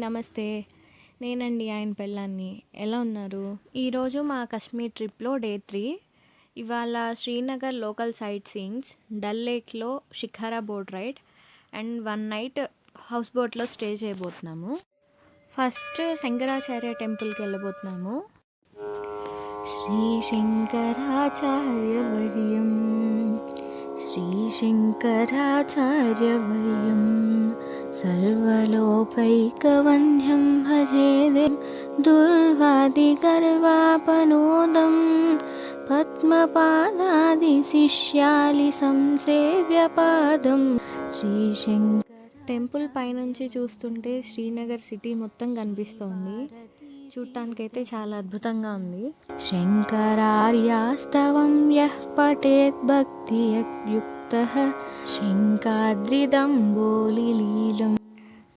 నమస్తే. నేనండి ఆయన పెళ్ళాన్ని. ఎలా ఉన్నారు? ఈరోజు మా కాశ్మీర్ ట్రిప్‌లో డే 3. ఇవాళ Srinagar local sightseeings, Dal లేక్‌లో shikara boat ride and 1 night house బోట్‌లో స్టే చేయబోతున్నాము. ఫస్ట్ శంకరాచార్య టెంపుల్‌కి వెళ్ళబోతున్నాము. శ్రీ శంకరాచార్యవర్యం శ్రీశంకరాచార్యవర్యం సర్వలోకైకవన్యం భజేదం దుర్వాదిగర్వాపనోదం పద్మపాదాదిశిష్యాలి సంసేవ్యపాదం. శ్రీశంకర టెంపుల్ పైనుంచి చూస్తుంటే శ్రీనగర్ సిటీ మొత్తం కనిపిస్తోంది. చూడటానికైతే చాలా అద్భుతంగా ఉంది. శంకరార్యాస్తవం యః పఠేత్ భక్తియుక్తః శంకాద్రిదంబోలిలీలం